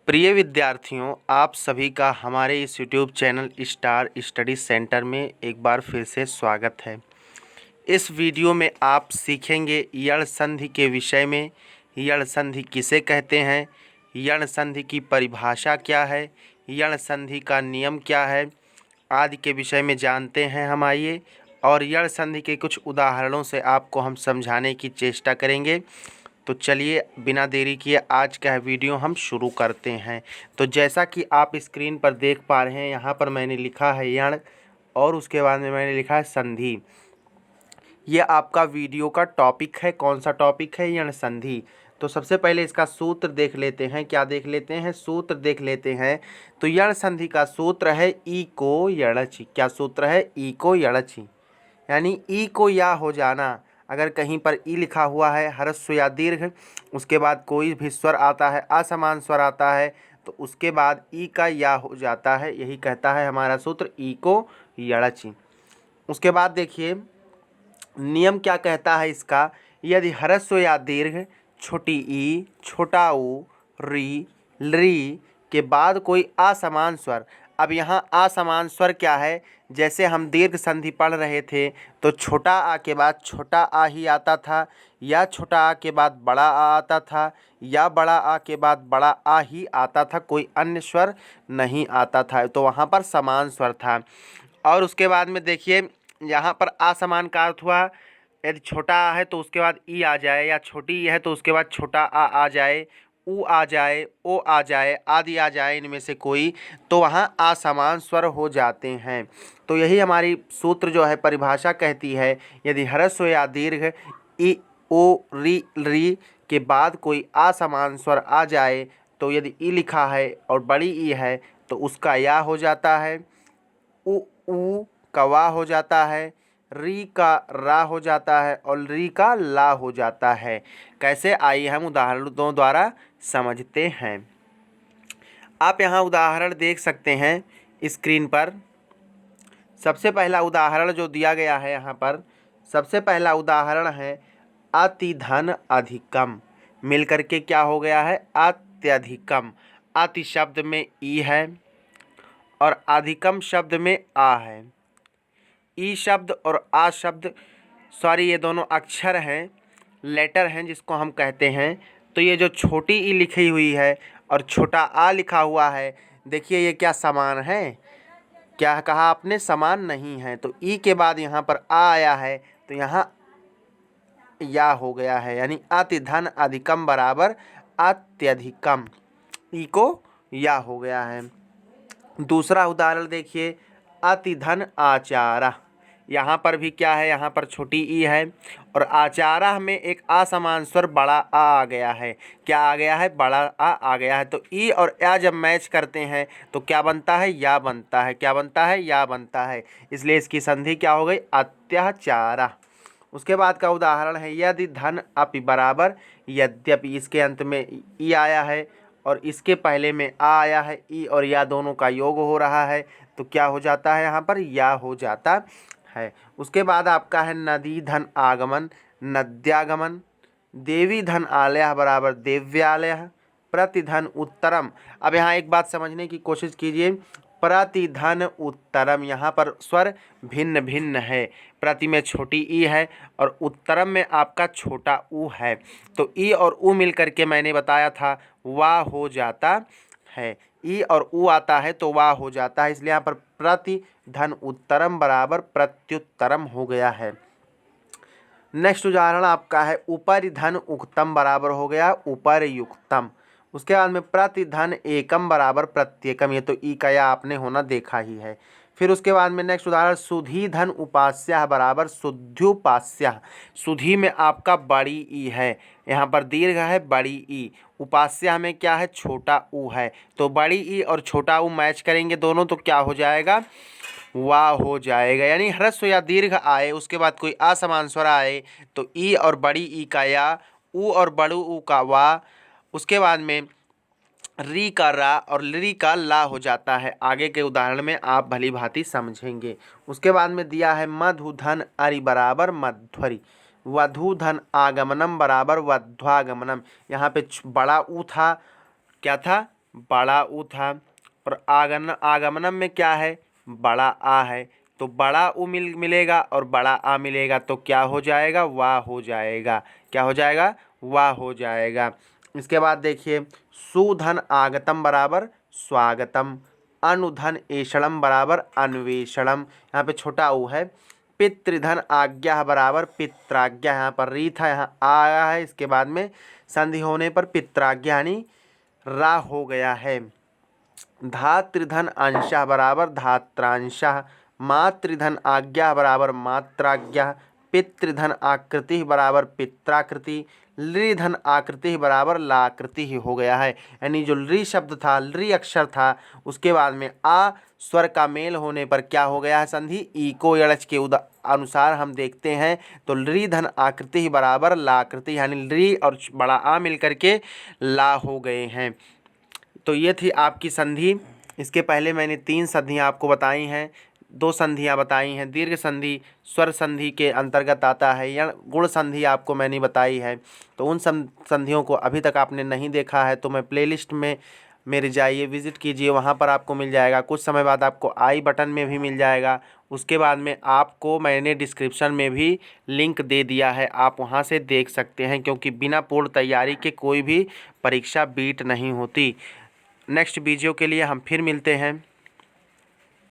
प्रिय विद्यार्थियों, आप सभी का हमारे इस YouTube channel star study centre में एक बार फिर से स्वागत है। इस वीडियो में आप सीखेंगे यण संधि के विषय में। यण संधि किसे कहते हैं, यण संधि की परिभाषा क्या है, यण संधि का नियम क्या है आदि के विषय में जानते हैं हम। आइए और यण संधि के कुछ उदाहरणों से आपको हम समझाने की चेष्टा करेंगे। तो चलिए बिना देरी किए आज का वीडियो हम शुरू करते हैं। तो जैसा कि आप स्क्रीन पर देख पा रहे हैं, यहाँ पर मैंने लिखा है यण और उसके बाद में मैंने लिखा है संधि। ये आपका वीडियो का टॉपिक है। कौन सा टॉपिक है? यण संधि। तो सबसे पहले इसका सूत्र देख लेते हैं। क्या देख लेते हैं? सूत्र देख लेते हैं। तो यण संधि का सूत्र है ई को यणचि। क्या सूत्र है? ई को यणचि, यानी ई को या हो जाना। अगर कहीं पर ई लिखा हुआ है ह्रस्व या दीर्घ, उसके बाद कोई भी स्वर आता है, असमान स्वर आता है, तो उसके बाद ई का या हो जाता है। यही कहता है हमारा सूत्र ई को यणचि। उसके बाद देखिए नियम क्या कहता है इसका। यदि ह्रस्व या दीर्घ छोटी ई, छोटा ऊ, री, ली के बाद कोई असमान स्वर। अब यहाँ असमान स्वर क्या है? जैसे हम दीर्घ संधि पढ़ रहे थे तो छोटा आ के बाद छोटा आ ही आता था, या छोटा आ के बाद बड़ा आ आता था, या बड़ा आ के बाद बड़ा आ ही आता था, कोई अन्य स्वर नहीं आता था। तो वहाँ पर समान स्वर था। और उसके बाद में देखिए यहाँ पर असमान का अर्थ हुआ यदि छोटा आ है तो उसके बाद ई आ जाए, या छोटी ई है तो उसके बाद छोटा आ जाए, ऊ आ जाए, ओ आ जाए, आदि आ जाए, इनमें से कोई, तो वहाँ असमान स्वर हो जाते हैं। तो यही हमारी सूत्र जो है परिभाषा कहती है। यदि ह्रस्व या दीर्घ ई, ओ, री के बाद कोई असमान स्वर आ जाए, तो यदि ई लिखा है और बड़ी ई है तो उसका या हो जाता है, ऊ का वा हो जाता है, री का रा हो जाता है और री का ला हो जाता है। कैसे? आइए हम उदाहरणों द्वारा समझते हैं। आप यहाँ उदाहरण देख सकते हैं स्क्रीन पर। सबसे पहला उदाहरण जो दिया गया है यहाँ पर, सबसे पहला उदाहरण है अति धन अधिकम। मिलकर के क्या हो गया है? अत्यधिकम। अति शब्द में ई है और अधिकम शब्द में आ है। ई शब्द और आ शब्द, सॉरी, ये दोनों अक्षर हैं, लेटर हैं जिसको हम कहते हैं। तो ये जो छोटी ई लिखी हुई है और छोटा आ लिखा हुआ है, देखिए ये क्या समान है? क्या कहा आपने? समान नहीं है। तो ई के बाद यहाँ पर आ आया है तो यहाँ या हो गया है, यानी अति धन अधिकम बराबर अत्यधिकम। ई को या हो गया है। दूसरा उदाहरण देखिए अति धन आचारा। यहाँ पर भी क्या है? यहाँ पर छोटी ई है और आचारा में एक असमान स्वर बड़ा आ गया है। क्या आ गया है? बड़ा आ गया है। तो ई और या जब मैच करते हैं तो क्या बनता है? या बनता है। क्या बनता है? या बनता है। इसलिए इसकी संधि क्या हो गई? अत्याचारा। उसके बाद का उदाहरण है यदि धन अपि बराबर यद्यपि। इसके अंत में ई आया है और इसके पहले में आ आया है। ई और या दोनों का योग हो रहा है तो क्या हो जाता है? यहाँ पर या हो जाता है। उसके बाद आपका है नदी धन आगमन नद्यागमन। देवी धन आलय बराबर देव्यालय। प्रतिधन उत्तरम। अब यहाँ एक बात समझने की कोशिश कीजिए। प्रतिधन उत्तरम, यहाँ पर स्वर भिन्न भिन्न है। प्रति में छोटी ई है और उत्तरम में आपका छोटा ऊ है। तो ई और ऊ मिलकर के मैंने बताया था वाह हो जाता है। ई और ऊ आता है तो वाह हो जाता है। इसलिए यहाँ पर प्रति धन उत्तरम बराबर प्रत्युत्तरम हो गया है। नेक्स्ट उदाहरण आपका है उपरि धन उक्तम बराबर हो गया उपरयुक्तम। उसके बाद में प्रति धन एकम बराबर प्रत्येकम। ये तो ई का या आपने होना देखा ही है। फिर उसके बाद में नेक्स्ट उदाहरण सुधी धन उपास्या बराबर शुद्ध्युपास्या। सुधी में आपका बड़ी ई है, यहाँ पर दीर्घ है, बड़ी ई। उपास्या में क्या है? छोटा ऊ है। तो बड़ी ई और छोटा ऊ मैच करेंगे दोनों तो क्या हो जाएगा? वाह हो जाएगा। यानी ह्रस्व या दीर्घ आए उसके बाद कोई असमान स्वर आए तो ई और बड़ी ई का या, ऊ और बड़ू ऊ का वा, उसके बाद में री का रा और ली का ला हो जाता है। आगे के उदाहरण में आप भली भांति समझेंगे। उसके बाद में दिया है मधु धन अरि बराबर मध्वरी। वधु धन आगमनम बराबर वध्वागमनम। यहाँ पे बड़ा ऊ था, क्या था? बड़ा उ था। और आगमनम में क्या है, बड़ा आ है, तो बड़ा उ मिलेगा और बड़ा आ मिलेगा तो क्या हो जाएगा, वाह हो जाएगा। क्या हो जाएगा, वाह हो जाएगा। इसके बाद देखिए, सुधन आगतम बराबर स्वागतम, अनुधन एषणम बराबर अन्वेषणम, यहाँ पे छोटा ऊ है। पितृधन आज्ञा बराबर पित्राज्ञा, यहाँ पर री था, यहाँ आया है, इसके बाद में संधि होने पर पित्राज्ञा यानी रा हो गया है। धातृधन अंशः बराबर धात्रांशः, मातृधन आज्ञा बराबर मात्राज्ञा, पितृधन आकृति बराबर पित्राकृति, लृधन आकृति बराबर लाकृति ही हो गया है। यानी जो लृ शब्द था, लृ अक्षर था, उसके बाद में आ स्वर का मेल होने पर क्या हो गया है संधि, इको यड़च के अनुसार हम देखते हैं तो लृधन आकृति बराबर लाकृति, यानी लृ और बड़ा आ मिल करके ला हो गए हैं। तो ये थी आपकी संधि। इसके पहले मैंने 3 संधियाँ आपको बताई हैं, 2 संधियाँ बताई हैं। दीर्घ संधि स्वर संधि के अंतर्गत आता है, या गुण संधि आपको मैंने बताई है। तो उन संधियों को अभी तक आपने नहीं देखा है तो मैं प्लेलिस्ट में मेरे जाइए, विज़िट कीजिए, वहाँ पर आपको मिल जाएगा। कुछ समय बाद आपको आई बटन में भी मिल जाएगा। उसके बाद में आपको मैंने डिस्क्रिप्शन में भी लिंक दे दिया है, आप वहाँ से देख सकते हैं, क्योंकि बिना पूर्ण तैयारी के कोई भी परीक्षा बीट नहीं होती। नेक्स्ट वीडियो के लिए हम फिर मिलते हैं।